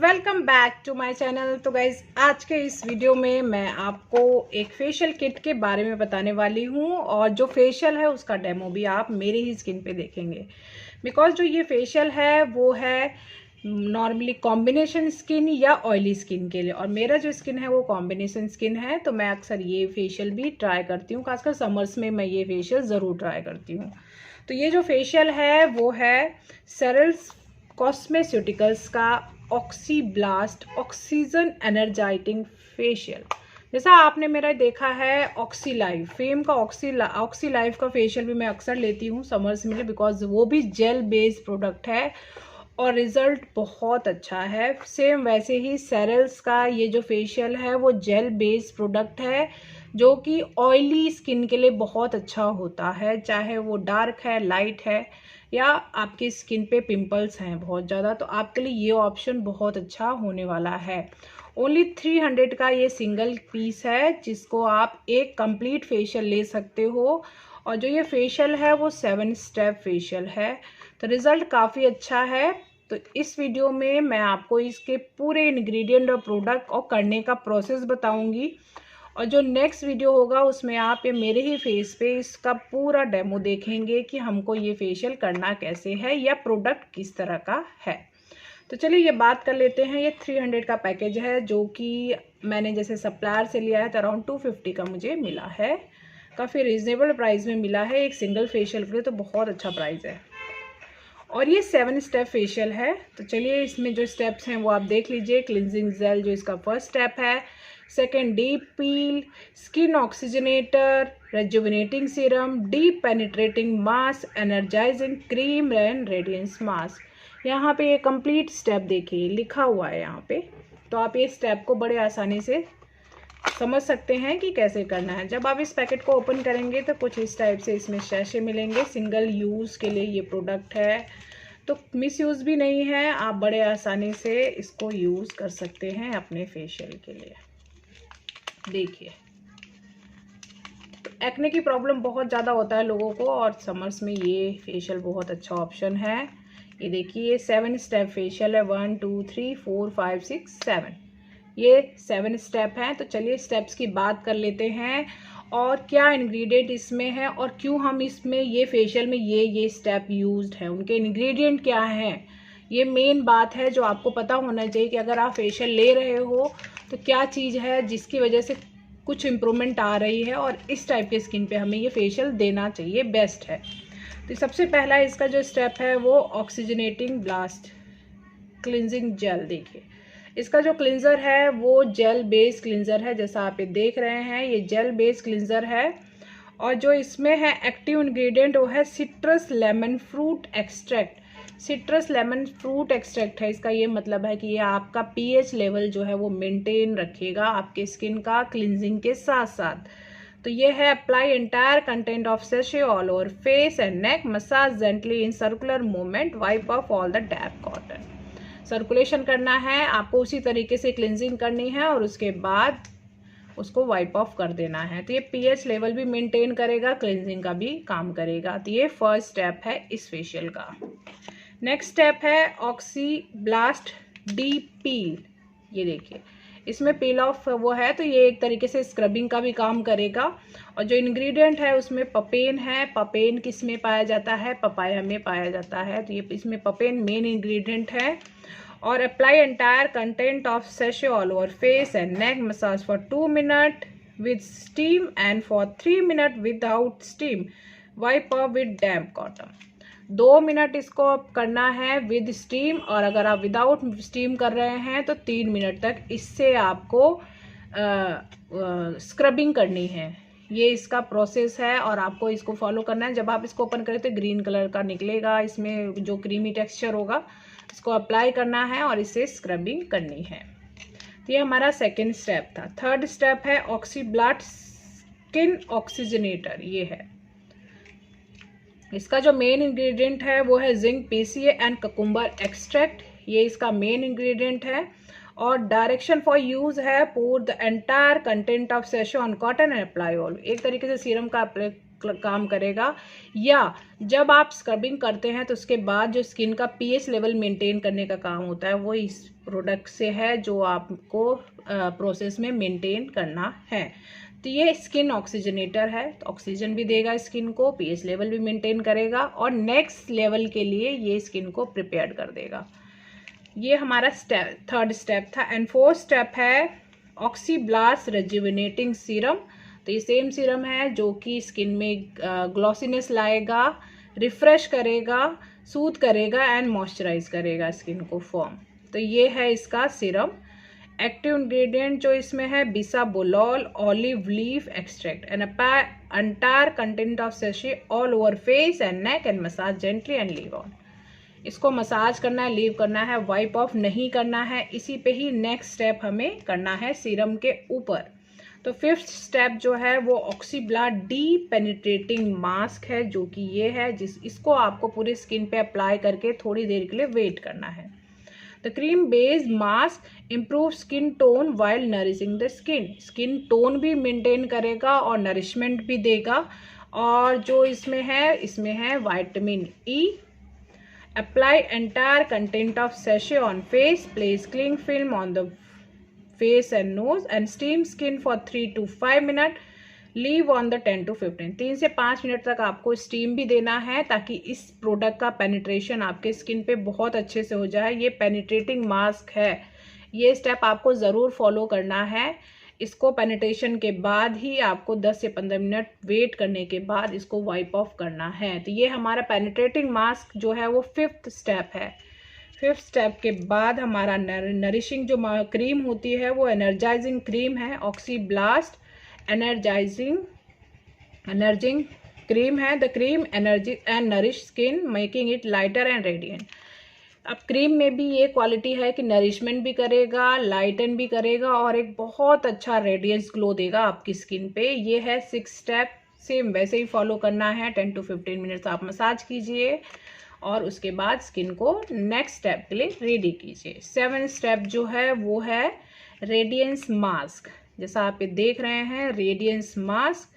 Welcome back to my channel. तो guys आज के इस वीडियो में मैं आपको एक फेशियल किट के बारे में बताने वाली हूँ और जो फेशियल है उसका डेमो भी आप मेरे ही स्किन पे देखेंगे। बिकॉज जो ये फेशियल है वो है नॉर्मली कॉम्बिनेशन स्किन या ऑयली स्किन के लिए, और मेरा जो स्किन है वो कॉम्बिनेशन स्किन है, तो मैं अक्सर ये फेशियल भी ट्राई करती हूँ। खासकर समर्स में मैं ये फेशियल ज़रूर ट्राई करती हूँ। तो ये जो फेशियल है वो है सेरल्स कॉस्मेस्यूटिकल्स का ऑक्सी ब्लास्ट ऑक्सीजन एनर्जाइटिंग फेशियल। जैसा आपने मेरा देखा है ऑक्सी लाइव फेम का ऑक्सी लाइव का फेशियल भी मैं अक्सर लेती हूँ समर्स में, बिकॉज वो भी जेल बेस्ड प्रोडक्ट है और रिज़ल्ट बहुत अच्छा है। सेम वैसे ही सेरल्स का ये जो फेशियल है वो जेल बेस्ड प्रोडक्ट है जो कि ऑयली स्किन के लिए बहुत अच्छा होता है, चाहे वो डार्क है, लाइट है, या आपकी स्किन पे पिंपल्स हैं बहुत ज़्यादा, तो आपके लिए ये ऑप्शन बहुत अच्छा होने वाला है। ओनली 300 का ये सिंगल पीस है जिसको आप एक कंप्लीट फेशियल ले सकते हो। और जो ये फेशियल है वो 7 स्टेप फेशियल है, तो रिज़ल्ट काफ़ी अच्छा है। तो इस वीडियो में मैं आपको इसके पूरे इंग्रेडिएंट और प्रोडक्ट और करने का प्रोसेस बताऊंगी, और जो नेक्स्ट वीडियो होगा उसमें आप ये मेरे ही फेस पे इसका पूरा डेमो देखेंगे कि हमको ये फेशियल करना कैसे है या प्रोडक्ट किस तरह का है। तो चलिए ये बात कर लेते हैं। ये 300 का पैकेज है जो कि मैंने जैसे सप्लायर से लिया है, तो अराउंड 250 का मुझे मिला है। काफ़ी रीज़नेबल प्राइस में मिला है एक सिंगल फेशियल के लिए, तो बहुत अच्छा प्राइस है। और ये 7 स्टेप फेशियल है। तो चलिए इसमें जो स्टेप्स हैं वो आप देख लीजिए। क्लिनजिंग जेल जो इसका फर्स्ट स्टेप है, second deep peel, skin oxygenator, rejuvenating serum, deep penetrating mask, energising cream and radiance mask. यहाँ पे ये कंप्लीट स्टेप देखिए लिखा हुआ है यहाँ पे, तो आप ये स्टेप को बड़े आसानी से समझ सकते हैं कि कैसे करना है। जब आप इस पैकेट को ओपन करेंगे तो कुछ इस टाइप से इसमें शैशे मिलेंगे। सिंगल यूज़ के लिए ये प्रोडक्ट है, तो मिस यूज़ भी नहीं है, आप बड़े आसानी से इसको यूज़ कर सकते हैं अपने फेशियल के लिए। देखिए, तो एक्ने की प्रॉब्लम बहुत ज़्यादा होता है लोगों को, और समर्स में ये फेशियल बहुत अच्छा ऑप्शन है। ये देखिए 7 स्टेप फेशियल है, 1 2 3 4 5 6 7, ये 7 स्टेप हैं। तो चलिए स्टेप्स की बात कर लेते हैं और क्या इंग्रेडिएंट इसमें है और क्यों हम इसमें ये फेशियल में ये स्टेप यूज्ड है, उनके इंग्रेडिएंट क्या हैं। ये मेन बात है जो आपको पता होना चाहिए कि अगर आप फेशियल ले रहे हो तो क्या चीज़ है जिसकी वजह से कुछ इम्प्रूवमेंट आ रही है, और इस टाइप के स्किन पे हमें ये फेशियल देना चाहिए, बेस्ट है। तो सबसे पहला इसका जो स्टेप है वो ऑक्सीजनेटिंग ब्लास्ट क्लिनजिंग जेल। देखिए इसका जो क्लिंजर है वो जेल बेस्ड क्लिंजर है, जैसा आप ये देख रहे हैं ये जेल बेस्ड क्लिंजर है। और जो इसमें है एक्टिव इंग्रेडिएंट वो है citrus lemon fruit extract. Citrus lemon fruit extract है, इसका ये मतलब है कि ये आपका पीएच लेवल जो है वो मेंटेन रखेगा आपके स्किन का क्लिनजिंग के साथ साथ। तो ये है apply entire content of sachet all over face and neck, massage gently in circular movement, wipe off all the damp cotton. Circulation करना है आपको, उसी तरीके से क्लिनजिंग करनी है और उसके बाद उसको वाइप ऑफ कर देना है। तो ये पीएच लेवल भी मेंटेन करेगा, क्लिनजिंग का भी काम करेगा। तो ये फर्स्ट स्टेप है इस फेशियल का। नेक्स्ट स्टेप है ऑक्सी ब्लास्ट डीप पील। ये देखिए इसमें पील ऑफ वो है, तो ये एक तरीके से स्क्रबिंग का भी काम करेगा। और जो इंग्रेडिएंट है उसमें पपेन है। पपेन किस में पाया जाता है? पपाया में पाया जाता है, तो ये इसमें पपेन मेन इंग्रेडिएंट है। और apply entire content of sachet all over face and neck, massage for 2 minute with steam and for 3 minute without steam, wipe off with damp cotton. 2 minute इसको करना है विद स्टीम, और अगर आप without steam कर रहे हैं तो 3 मिनट तक इससे आपको स्क्रबिंग करनी है। ये इसका प्रोसेस है और आपको इसको फॉलो करना है। जब आप इसको ओपन करें तो ग्रीन कलर का निकलेगा, इसमें जो क्रीमी टेक्सचर होगा इसको अप्लाई करना है और इससे स्क्रबिंग करनी है। तो ये हमारा सेकेंड स्टेप था। थर्ड स्टेप है ऑक्सी ब्लास्ट स्किन ऑक्सीजनेटर। ये है इसका जो मेन इंग्रेडिएंट है वो है zinc, PCA and cucumber extract. ये इसका मेन इंग्रेडिएंट है। और डायरेक्शन फॉर यूज है, pour the entire content of sachet on cotton and apply oil. एक तरीके से सीरम का काम करेगा। या जब आप स्क्रबिंग करते हैं तो उसके बाद जो स्किन का पीएच लेवल मेंटेन करने का काम होता है वो इस प्रोडक्ट से है, जो आपको प्रोसेस में मेंटेन करना है। तो ये स्किन ऑक्सीजनेटर है, तो ऑक्सीजन भी देगा स्किन को, पीएच लेवल भी मेंटेन करेगा और नेक्स्ट लेवल के लिए ये स्किन को प्रिपेयर कर देगा। ये हमारा थर्ड स्टेप था। एंड फोर्थ स्टेप है ऑक्सीब्लास्ट रेजुविनेटिंग सीरम। तो ये सेम सीरम है जो कि स्किन में ग्लॉसीनेस लाएगा, रिफ्रेश करेगा, सूद करेगा एंड मॉइस्चराइज करेगा स्किन को फॉर्म। तो ये है इसका सीरम। एक्टिव इंग्रेडिएंट जो इसमें है bisabolol olive leaf extract and entire content of sachet all over face and neck and massage gently and leave on. इसको मसाज करना है, लीव करना है, वाइप ऑफ नहीं करना है। इसी पे ही नेक्स्ट स्टेप हमें करना है सीरम के ऊपर। तो फिफ्थ स्टेप जो है वो ऑक्सीब्लास्ट डीप पेनिट्रेटिंग मास्क है, जो कि ये है इसको आपको पूरी स्किन पे अप्लाई करके थोड़ी देर के लिए वेट करना है। The cream based mask improve skin tone while nourishing the skin. Skin tone भी मेंटेन करेगा और नरिशमेंट भी देगा। और जो इसमें है vitamin E. Apply entire content of sachet on face. Place cling film on the face and nose and steam skin for 3 to 5 minutes. Leave on the 10 to 15. 3 से 5 मिनट तक आपको स्टीम भी देना है ताकि इस प्रोडक्ट का पेनिट्रेशन आपके स्किन पे बहुत अच्छे से हो जाए। ये पेनिट्रेटिंग मास्क है, ये स्टेप आपको ज़रूर फॉलो करना है। इसको पेनिट्रेशन के बाद ही आपको 10 से 15 मिनट वेट करने के बाद इसको वाइप ऑफ करना है। तो ये हमारा पेनिट्रेटिंग मास्क जो है वो फिफ्थ स्टेप है। फिफ्थ स्टेप के बाद हमारा नरिशिंग जो क्रीम होती है वो एनर्जाइजिंग क्रीम है। ऑक्सीब्लास्ट एनर्जिंग क्रीम है। The cream energy and nourish skin making it lighter and radiant. अब क्रीम में भी ये क्वालिटी है कि नरिशमेंट भी करेगा, लाइटन भी करेगा और एक बहुत अच्छा रेडियंस ग्लो देगा आपकी स्किन पे। ये है 6 स्टेप, सेम वैसे ही फॉलो करना है। 10 to 15 मिनट्स आप मसाज कीजिए और उसके बाद स्किन को नेक्स्ट स्टेप के लिए रेडी कीजिए। 7th स्टेप जो है वो है रेडियंस मास्क। जैसा आप ये देख रहे हैं, radiance mask.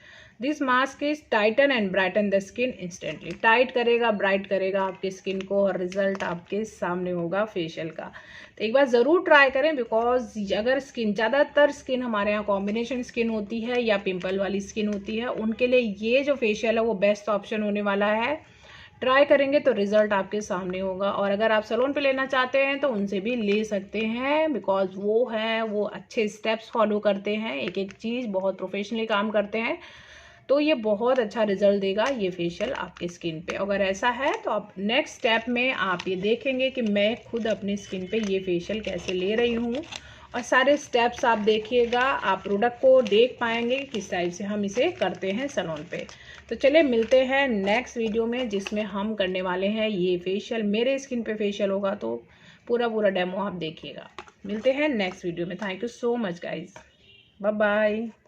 This mask is tighten and brighten the skin instantly. Tight करेगा, ब्राइट करेगा आपके स्किन को और रिजल्ट आपके सामने होगा फेशियल का। तो एक बार ज़रूर ट्राई करें, बिकॉज अगर ज़्यादातर स्किन हमारे यहाँ कॉम्बिनेशन स्किन होती है या पिंपल वाली स्किन होती है, उनके लिए ये जो फेशियल है वो बेस्ट ऑप्शन होने वाला है। ट्राई करेंगे तो रिजल्ट आपके सामने होगा। और अगर आप सैलून पे लेना चाहते हैं तो उनसे भी ले सकते हैं, बिकॉज वो अच्छे स्टेप्स फॉलो करते हैं, एक एक चीज़ बहुत प्रोफेशनली काम करते हैं। तो ये बहुत अच्छा रिजल्ट देगा ये फेशियल आपके स्किन पे। अगर ऐसा है तो आप नेक्स्ट स्टेप में आप ये देखेंगे कि मैं खुद अपनी स्किन पे ये फेशियल कैसे ले रही हूँ और सारे स्टेप्स आप देखिएगा, आप प्रोडक्ट को देख पाएंगे किस टाइप से हम इसे करते हैं सैलून पे। तो चलिए मिलते हैं नेक्स्ट वीडियो में, जिसमें हम करने वाले हैं ये फेशियल। मेरे स्किन पे फेशियल होगा तो पूरा डेमो आप देखिएगा। मिलते हैं नेक्स्ट वीडियो में। Thank you so much guys, bye bye.